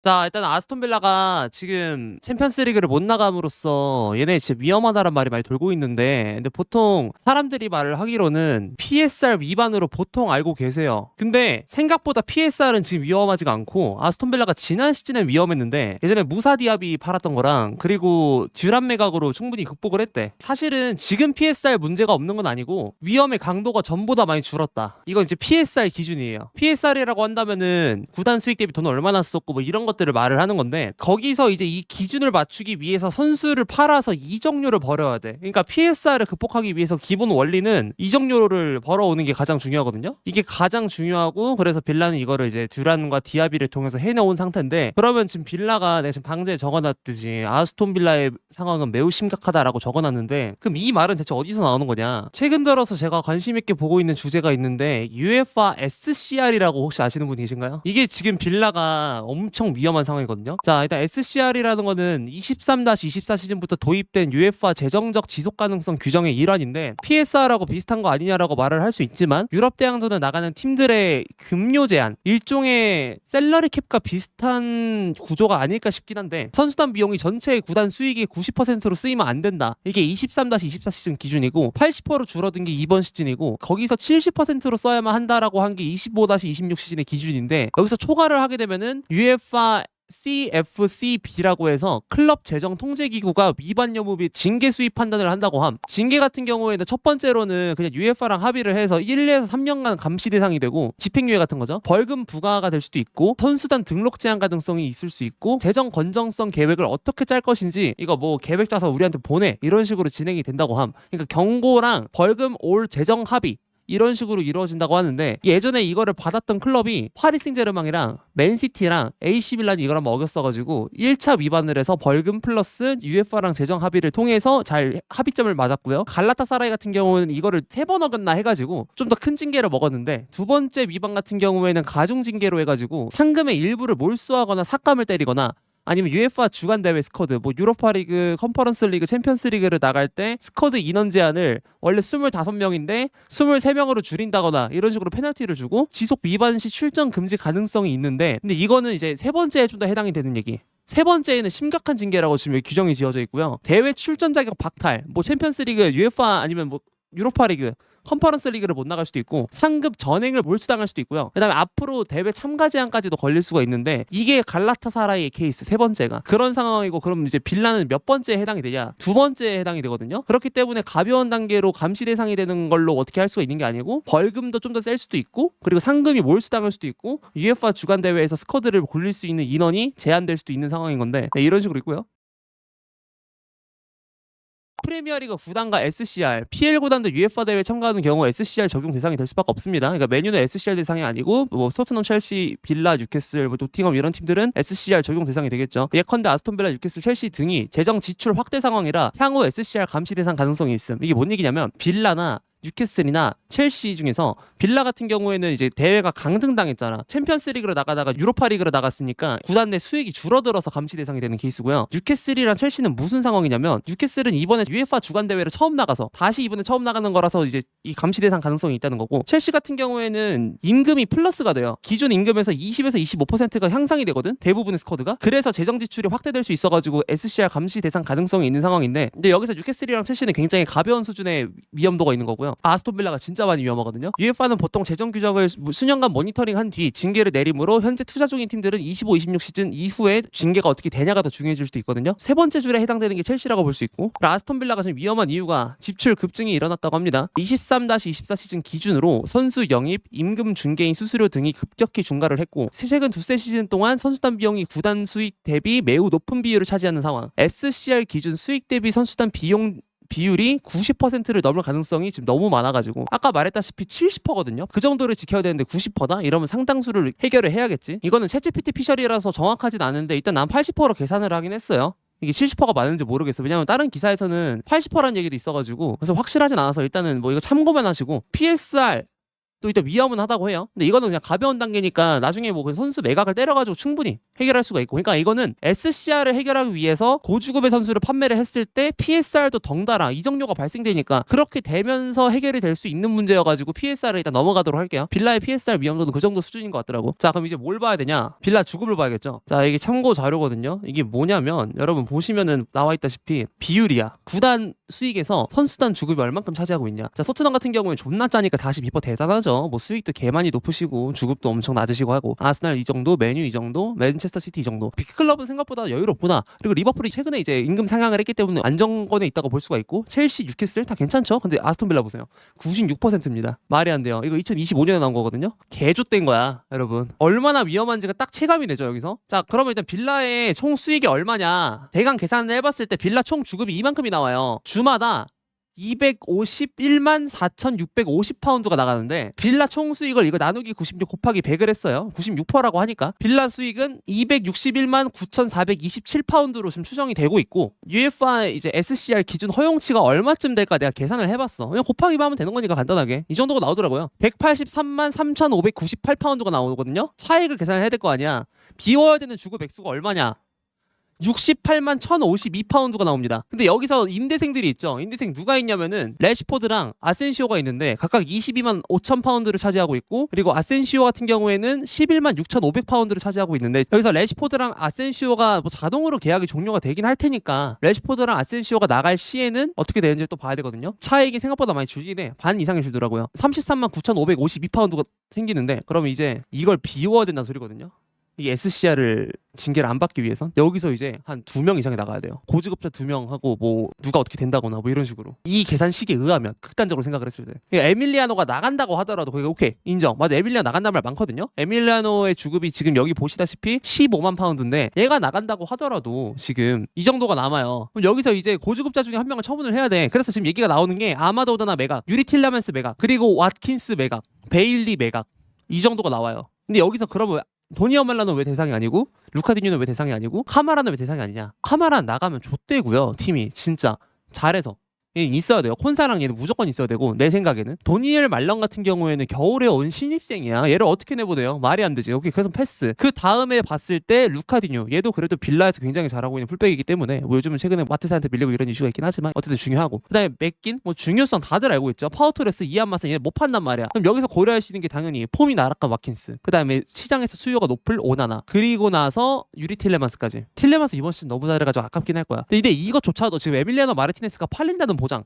자, 일단 아스톤 빌라가 지금 챔피언스 리그를 못 나감으로써 얘네 진짜 위험하다란 말이 많이 돌고 있는데, 근데 보통 사람들이 말을 하기로는 PSR 위반으로 보통 알고 계세요. 근데 생각보다 PSR은 지금 위험하지가 않고, 아스톤 빌라가 지난 시즌에 위험했는데 예전에 무사 디아비 팔았던 거랑 그리고 듀란 매각으로 충분히 극복을 했대. 사실은 지금 PSR 문제가 없는 건 아니고 위험의 강도가 전보다 많이 줄었다. 이건 이제 PSR 기준이에요. PSR이라고 한다면은 구단 수익 대비 돈을 얼마나 썼고 뭐 이런 것들을 말을 하는 건데, 거기서 이제 이 기준을 맞추기 위해서 선수를 팔아서 이적료를 벌어야 돼. 그러니까 PSR을 극복하기 위해서 기본 원리는 이적료를 벌어오는 게 가장 중요하거든요. 이게 가장 중요하고, 그래서 빌라는 이거를 이제 듀란과 디아비를 통해서 해놓은 상태인데, 그러면 지금 빌라가 내가 지금 방제에 적어놨듯이 아스톤 빌라의 상황은 매우 심각하다라고 적어놨는데, 그럼 이 말은 대체 어디서 나오는 거냐? 최근 들어서 제가 관심 있게 보고 있는 주제가 있는데, UEFA SCR이라고 혹시 아시는 분 계신가요? 이게 지금 빌라가 엄청 위험한 상황이거든요. 자, 일단 SCR이라는 거는 23-24 시즌부터 도입된 UEFA 재정적 지속 가능성 규정의 일환인데, PSR하고 비슷한 거 아니냐라고 말을 할 수 있지만, 유럽 대항전을 나가는 팀들의 급료 제한, 일종의 셀러리 캡과 비슷한 구조가 아닐까 싶긴 한데, 선수단 비용이 전체 구단 수익의 90%로 쓰이면 안 된다. 이게 23-24 시즌 기준이고, 80%로 줄어든 게 이번 시즌이고, 거기서 70%로 써야만 한다라고 한 게 25-26 시즌의 기준인데, 여기서 초과를 하게 되면은 UEFA CFCB라고 해서 클럽 재정 통제 기구가 위반 여부 및 징계 수위 판단을 한다고 함. 징계 같은 경우에는 첫 번째로는 그냥 UEFA랑 합의를 해서 1에서 3년간 감시 대상이 되고, 집행유예 같은 거죠. 벌금 부과가 될 수도 있고, 선수단 등록 제한 가능성이 있을 수 있고, 재정 건전성 계획을 어떻게 짤 것인지 이거 뭐 계획 짜서 우리한테 보내, 이런 식으로 진행이 된다고 함. 그러니까 경고랑 벌금 올 재정 합의 이런 식으로 이루어진다고 하는데, 예전에 이거를 받았던 클럽이 파리 생제르맹이랑 맨시티랑 AC 밀란이 이걸 한번 어겼어가지고 1차 위반을 해서 벌금 플러스 UEFA랑 재정 합의를 통해서 잘 합의점을 맞았고요. 갈라타사라이 같은 경우는 이거를 3번 어겼나 해가지고 좀 더 큰 징계를 먹었는데, 두 번째 위반 같은 경우에는 가중 징계로 해가지고 상금의 일부를 몰수하거나 삭감을 때리거나, 아니면 UEFA 주간 대회 스쿼드, 뭐 유로파 리그, 컨퍼런스 리그, 챔피언스 리그를 나갈 때 스쿼드 인원 제한을 원래 25명인데 23명으로 줄인다거나 이런 식으로 페널티를 주고, 지속 위반 시 출전 금지 가능성이 있는데, 근데 이거는 이제 세 번째에 좀 더 해당이 되는 얘기. 세 번째에는 심각한 징계라고 지금 여기 규정이 지어져 있고요. 대회 출전 자격 박탈, 뭐 챔피언스 리그, UEFA 아니면 뭐 유로파 리그, 컨퍼런스 리그를 못 나갈 수도 있고, 상급 전행을 몰수당할 수도 있고요. 그다음에 앞으로 대회 참가 제한까지도 걸릴 수가 있는데, 이게 갈라타사라이의 케이스 세 번째가 그런 상황이고, 그럼 이제 빌라는 몇 번째에 해당이 되냐? 두 번째에 해당이 되거든요. 그렇기 때문에 가벼운 단계로 감시 대상이 되는 걸로 어떻게 할 수가 있는 게 아니고, 벌금도 좀 더 셀 수도 있고, 그리고 상금이 몰수당할 수도 있고, UEFA 주간 대회에서 스쿼드를 굴릴 수 있는 인원이 제한될 수도 있는 상황인 건데, 네, 이런 식으로 있고요. 프리미어리그 구단과 SCR, PL 구단도 UEFA 대회 참가하는 경우 SCR 적용 대상이 될 수밖에 없습니다. 그러니까 메뉴는 SCR 대상이 아니고, 뭐 토트넘, 첼시, 빌라, 뉴캐슬, 뭐 노팅엄 이런 팀들은 SCR 적용 대상이 되겠죠. 예컨대 아스톤 빌라, 뉴캐슬, 첼시 등이 재정 지출 확대 상황이라 향후 SCR 감시 대상 가능성이 있음. 이게 뭔 얘기냐면, 빌라나 뉴캐슬이나 첼시 중에서 빌라 같은 경우에는 이제 대회가 강등당했잖아. 챔피언스 리그로 나가다가 유로파 리그로 나갔으니까 구단 내 수익이 줄어들어서 감시 대상이 되는 케이스고요. 뉴캐슬이랑 첼시는 무슨 상황이냐면, 뉴캐슬은 이번에 UEFA 주간 대회를 처음 나가서 다시 이번에 처음 나가는 거라서 이제 이 감시 대상 가능성이 있다는 거고, 첼시 같은 경우에는 임금이 플러스가 돼요. 기존 임금에서 20에서 25%가 향상이 되거든, 대부분의 스쿼드가. 그래서 재정 지출이 확대될 수 있어가지고 SCR 감시 대상 가능성이 있는 상황인데, 근데 여기서 뉴캐슬이랑 첼시는 굉장히 가벼운 수준의 위험도가 있는 거고요. 아스톤 빌라가 진짜 많이 위험하거든요. UEFA는 보통 재정 규정을 수년간 모니터링한 뒤 징계를 내림으로, 현재 투자 중인 팀들은 25-26 시즌 이후에 징계가 어떻게 되냐가 더 중요해질 수도 있거든요. 세 번째 줄에 해당되는 게 첼시라고 볼 수 있고, 아스톤 빌라가 지금 위험한 이유가 지출 급증이 일어났다고 합니다. 23-24 시즌 기준으로 선수 영입, 임금 중개인 수수료 등이 급격히 증가를 했고, 최근 두세 시즌 동안 선수단 비용이 구단 수익 대비 매우 높은 비율을 차지하는 상황. SCR 기준 수익 대비 선수단 비용 비율이 90%를 넘을 가능성이 지금 너무 많아가지고, 아까 말했다시피 70%거든요. 그 정도를 지켜야 되는데 90%다? 이러면 상당수를 해결을 해야겠지. 이거는 챗GPT 피셜이라서 정확하진 않은데, 일단 난 80%로 계산을 하긴 했어요. 이게 70%가 맞는지 모르겠어. 왜냐면 다른 기사에서는 80%라는 얘기도 있어가지고, 그래서 확실하진 않아서 일단은 뭐 이거 참고만 하시고, PSR 또 일단 위험은 하다고 해요. 근데 이거는 그냥 가벼운 단계니까 나중에 뭐 그 선수 매각을 때려가지고 충분히 해결할 수가 있고, 그러니까 이거는 SCR을 해결하기 위해서 고주급의 선수를 판매를 했을 때 PSR도 덩달아 이적료가 발생되니까 그렇게 되면서 해결이 될 수 있는 문제여가지고 PSR을 일단 넘어가도록 할게요. 빌라의 PSR 위험도는 그 정도 수준인 것 같더라고. 자, 그럼 이제 뭘 봐야 되냐? 빌라 주급을 봐야겠죠. 자, 이게 참고 자료거든요. 이게 뭐냐면 여러분 보시면은 나와 있다시피 비율이야. 구단 수익에서 선수단 주급이 얼만큼 차지하고 있냐. 자, 토트넘 같은 경우에 존나 짜니까 42% 대단하죠. 뭐 수익도 개 많이 높으시고 주급도 엄청 낮으시고 하고, 아스날 이 정도, 메뉴 이 정도, 맨체스터 시티 이 정도. 빅클럽은 생각보다 여유롭구나. 그리고 리버풀이 최근에 이제 임금 상향을 했기 때문에 안정권에 있다고 볼 수가 있고, 첼시, 뉴캐슬 다 괜찮죠. 근데 아스톤 빌라 보세요. 96%입니다. 말이 안 돼요. 이거 2025년에 나온 거거든요. 개조된 거야, 여러분. 얼마나 위험한지가 딱 체감이 되죠, 여기서. 자, 그러면 일단 빌라의 총 수익이 얼마냐? 대강 계산을 해봤을 때 빌라 총 주급이 이만큼이 나와요. 주마다 251만 4,650파운드가 나가는데, 빌라 총 수익을 이거 나누기 96 곱하기 100을 했어요. 96%라고 하니까 빌라 수익은 261만 9,427파운드로 지금 추정이 되고 있고, UEFA 이제 SCR 기준 허용치가 얼마쯤 될까 내가 계산을 해봤어. 그냥 곱하기만 하면 되는 거니까 간단하게 이 정도가 나오더라고요. 183만 3,598파운드가 나오거든요. 차익을 계산을 해야 될 거 아니야. 비워야 되는 주급 액수가 얼마냐? 68만 1,052파운드가 나옵니다. 근데 여기서 임대생들이 있죠. 임대생 누가 있냐면은 레시포드랑 아센시오가 있는데 각각 22만 5천 파운드를 차지하고 있고, 그리고 아센시오 같은 경우에는 11만 6,500파운드를 차지하고 있는데, 여기서 레시포드랑 아센시오가 뭐 자동으로 계약이 종료가 되긴 할 테니까 레시포드랑 아센시오가 나갈 시에는 어떻게 되는지 또 봐야 되거든요. 차익이 생각보다 많이 주긴 해. 반 이상이 주더라고요. 33만 9,552파운드가 생기는데, 그러면 이제 이걸 비워야 된다는 소리거든요. 이 SCR을 징계를 안 받기 위해선 여기서 이제 한 2명 이상이 나가야 돼요. 고지급자 2명 하고 뭐 누가 어떻게 된다거나 뭐 이런 식으로, 이 계산식에 의하면 극단적으로 생각을 했을 때, 그러니까 에밀리아노가 나간다고 하더라도 거기가 오케이 인정, 맞아, 에밀리아노 나간다는 말 많거든요. 에밀리아노의 주급이 지금 여기 보시다시피 15만 파운드인데 얘가 나간다고 하더라도 지금 이 정도가 남아요. 그럼 여기서 이제 고주급자 중에 한 명을 처분을 해야 돼. 그래서 지금 얘기가 나오는 게 아마도 오다나 매각, 유리 틸라멘스 매각, 그리고 왓킨스 매각, 베일리 매각, 이 정도가 나와요. 근데 여기서 그러면 도니어 말라는 왜 대상이 아니고, 루카디뉴는 왜 대상이 아니고, 카마라는 왜 대상이 아니냐? 카마라 나가면 좆대고요. 팀이 진짜 잘해서 얘는 있어야 돼요. 콘사랑 얘는 무조건 있어야 되고, 내 생각에는 도니엘 말런 같은 경우에는 겨울에 온 신입생이야. 얘를 어떻게 내보내요? 말이 안 되지. 오케이, 그래서 패스. 그 다음에 봤을 때 루카디뉴, 얘도 그래도 빌라에서 굉장히 잘하고 있는 풀백이기 때문에 뭐 요즘은 최근에 마트사한테 밀리고 이런 이슈가 있긴 하지만 어쨌든 중요하고, 그다음에 맥긴 뭐 중요성 다들 알고 있죠. 파워토레스, 이안마슨 얘 못 판단 말이야. 그럼 여기서 고려할 수 있는 게 당연히 폼이 나락한 와킨스, 그다음에 시장에서 수요가 높을 오나나, 그리고 나서 유리 틸레만스까지. 틸레만스 이번 시즌 너무 잘해가지고 아깝긴 할 거야. 근데 이것조차도 지금 에밀리아노 마르티네스가 팔린다는 보장을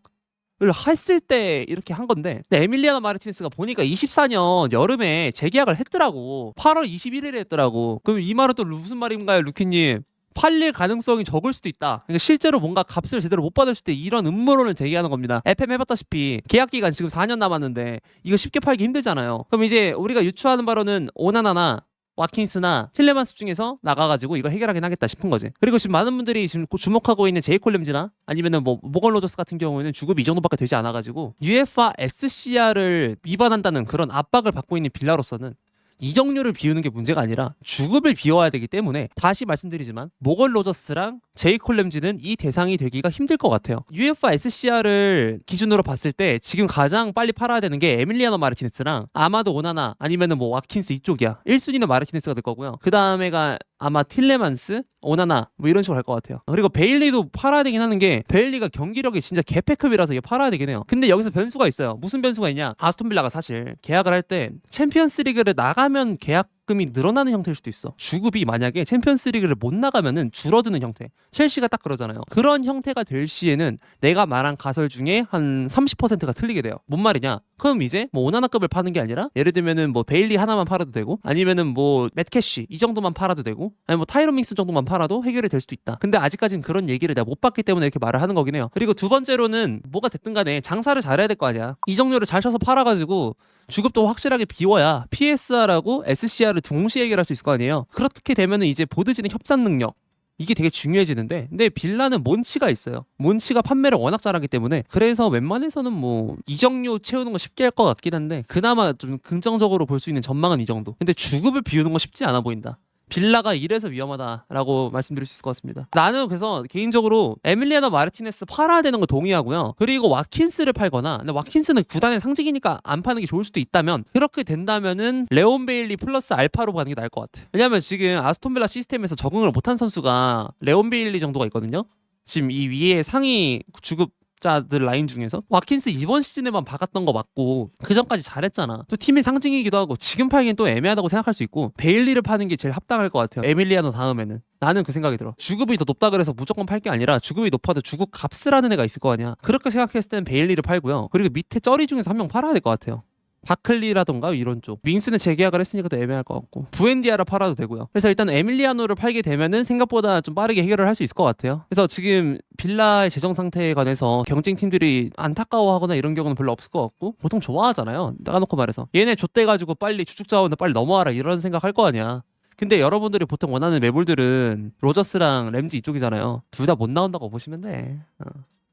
했을 때 이렇게 한 건데, 근데 에밀리아노 마르티네스가 보니까 24년 여름에 재계약을 했더라고. 8월 21일에 했더라고. 그럼 이 말은 또 무슨 말인가요, 루키님? 팔릴 가능성이 적을 수도 있다. 그러니까 실제로 뭔가 값을 제대로 못 받을 때 이런 음모론을 제기하는 겁니다. FM 해봤다시피 계약 기간 지금 4년 남았는데 이거 쉽게 팔기 힘들잖아요. 그럼 이제 우리가 유추하는 바로는 오나나나 와킨스나 틸레만스 중에서 나가가지고 이걸 해결하긴 하겠다 싶은 거지. 그리고 지금 많은 분들이 지금 주목하고 있는 제이콜 램즈나 아니면은 뭐 모건 로저스 같은 경우에는 주급이 이 정도밖에 되지 않아가지고 UEFA SCR을 위반한다는 그런 압박을 받고 있는 빌라로서는 이적료를 비우는 게 문제가 아니라 주급을 비워야 되기 때문에, 다시 말씀드리지만 모건 로저스랑 제이콜 램지는 이 대상이 되기가 힘들 것 같아요. UEFA SCR을 기준으로 봤을 때 지금 가장 빨리 팔아야 되는 게 에밀리아노 마르티네스랑 아마도 오나나 아니면은 뭐 와킨스 이쪽이야. 1순위는 마르티네스가 될 거고요. 그 다음에가 아마 틸레만스, 오나나 뭐 이런 식으로 갈 것 같아요. 그리고 베일리도 팔아야 되긴 하는 게, 베일리가 경기력이 진짜 개패급이라서 이게 팔아야 되긴 해요. 근데 여기서 변수가 있어요. 무슨 변수가 있냐? 아스톤 빌라가 사실 계약을 할 때 챔피언스 리그를 나가면 계약금이 늘어나는 형태일 수도 있어. 주급이 만약에 챔피언스 리그를 못 나가면은 줄어드는 형태. 첼시가 딱 그러잖아요. 그런 형태가 될 시에는 내가 말한 가설 중에 한 30%가 틀리게 돼요. 뭔 말이냐? 그럼 이제 뭐 오나나급을 파는 게 아니라 예를 들면은 뭐 베일리 하나만 팔아도 되고, 아니면은 뭐 맷캐시 이 정도만 팔아도 되고, 아니 뭐 타이런 밍스 정도만 팔아도 해결이 될 수도 있다. 근데 아직까지는 그런 얘기를 내가 못 봤기 때문에 이렇게 말을 하는 거긴 해요. 그리고 두 번째로는 뭐가 됐든 간에 장사를 잘해야 될 거 아니야. 이적료를 잘 쳐서 팔아가지고 주급도 확실하게 비워야 PSR하고 SCR을 동시에 해결할 수 있을 거 아니에요. 그렇게 되면은 이제 보드진의 협상 능력, 이게 되게 중요해지는데, 근데 빌라는 몬치가 있어요. 몬치가 판매를 워낙 잘하기 때문에, 그래서 웬만해서는 뭐 이적료 채우는 거 쉽게 할 것 같긴 한데, 그나마 좀 긍정적으로 볼 수 있는 전망은 이 정도. 근데 주급을 비우는 거 쉽지 않아 보인다. 빌라가 이래서 위험하다라고 말씀드릴 수 있을 것 같습니다. 나는 그래서 개인적으로 에밀리아노 마르티네스 팔아야 되는 거 동의하고요. 그리고 와킨스를 팔거나, 근데 와킨스는 구단의 상징이니까 안 파는 게 좋을 수도 있다면, 그렇게 된다면은 레온 베일리 플러스 알파로 가는 게 나을 것 같아. 왜냐면 지금 아스톤빌라 시스템에서 적응을 못한 선수가 레온 베일리 정도가 있거든요. 지금 이 위에 상위 주급자들 라인 중에서 와킨스 이번 시즌에만 박았던 거 맞고 그 전까지 잘했잖아. 또 팀의 상징이기도 하고 지금 팔기엔 또 애매하다고 생각할 수 있고 베일리를 파는 게 제일 합당할 것 같아요. 에밀리아노 다음에는. 나는 그 생각이 들어. 주급이 더 높다 그래서 무조건 팔 게 아니라 주급이 높아도 주급 값을 하는 애가 있을 거 아니야. 그렇게 생각했을 때는 베일리를 팔고요. 그리고 밑에 쩌리 중에서 한 명 팔아야 될 것 같아요. 바클리라던가 이런 쪽. 밍스는 재계약을 했으니까 또 애매할 것 같고 부엔디아를 팔아도 되고요. 그래서 일단 에밀리아노를 팔게 되면은 생각보다 좀 빠르게 해결을 할 수 있을 것 같아요. 그래서 지금 빌라의 재정 상태에 관해서 경쟁팀들이 안타까워하거나 이런 경우는 별로 없을 것 같고 보통 좋아하잖아요. 나가놓고 말해서 얘네 좆대가지고 빨리 주축 자원을 빨리 넘어와라 이런 생각 할 거 아니야. 근데 여러분들이 보통 원하는 매물들은 로저스랑 램지 이쪽이잖아요. 둘 다 못 나온다고 보시면 돼.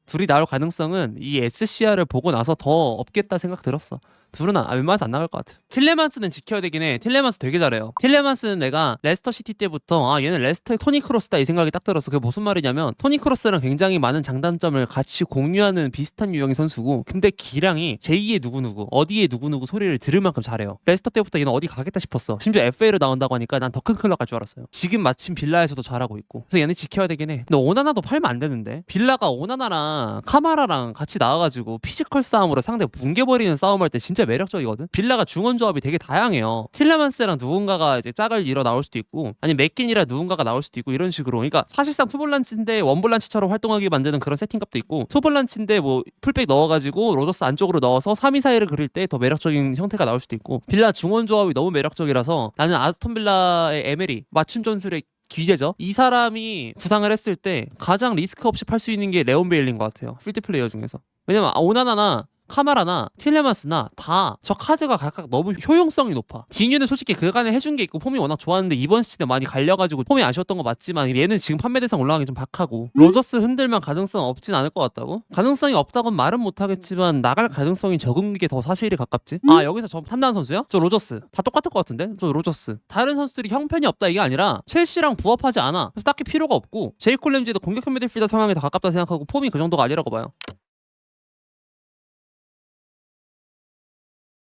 둘이 나올 가능성은 이 SCR을 보고 나서 더 없겠다 생각 들었어. 둘은 웬만해서 안 나갈 것 같아. 틸레만스는 지켜야 되긴 해. 틸레만스 되게 잘해요. 틸레만스는 내가 레스터 시티 때부터 얘는 레스터의 토니 크로스다 이 생각이 딱 들었어. 그게 무슨 말이냐면 토니 크로스랑 굉장히 많은 장단점을 같이 공유하는 비슷한 유형의 선수고 근데 기량이 제2의 누구누구 어디에 누구누구 소리를 들을 만큼 잘해요. 레스터 때부터 얘는 어디 가겠다 싶었어. 심지어 FA로 나온다고 하니까 난 더 큰 클럽 갈 줄 알았어요. 지금 마침 빌라에서도 잘하고 있고 그래서 얘는 지켜야 되긴 해. 근데 오나나도 팔면 안 되는데 빌라가 오나나랑 카마라랑 같이 나와가지고 피지컬 싸움으로 상대 뭉개버리는 싸움할 때 진짜 매력적이거든. 빌라가 중원 조합이 되게 다양해요. 틸레만스랑 누군가가 이제 짝을 이뤄 나올 수도 있고 아니면 맥킨이랑 누군가가 나올 수도 있고 이런 식으로. 그러니까 사실상 투볼란치인데 원볼란치처럼 활동하게 만드는 그런 세팅값도 있고 투볼란치인데 뭐 풀백 넣어가지고 로저스 안쪽으로 넣어서 3위 사이를 그릴 때 더 매력적인 형태가 나올 수도 있고 빌라 중원 조합이 너무 매력적이라서 나는 아스톤 빌라의 에메리 맞춤 전술의 귀재죠. 이 사람이 부상을 했을 때 가장 리스크 없이 팔 수 있는 게 레온 베일리인 것 같아요. 필드 플레이어 중에서. 왜냐면 오나나나 카마라나 틸레만스나 다 저 카드가 각각 너무 효용성이 높아. 디뉴는 솔직히 그간에 해준 게 있고 폼이 워낙 좋았는데 이번 시즌에 많이 갈려가지고 폼이 아쉬웠던 거 맞지만 얘는 지금 판매 대상 올라가기 좀 박하고 로저스 흔들면 가능성 없진 않을 것 같다고? 가능성이 없다고는 말은 못하겠지만 나갈 가능성이 적은 게 더 사실이 가깝지? 여기서 저 탐나는 선수요? 저 로저스. 다 똑같을 것 같은데? 저 로저스. 다른 선수들이 형편이 없다 이게 아니라 첼시랑 부합하지 않아. 그래서 딱히 필요가 없고 제이콜 램지도 공격형 미드필더 상황에 더 가깝다 생각하고 폼이 그 정도가 아니라고 봐요.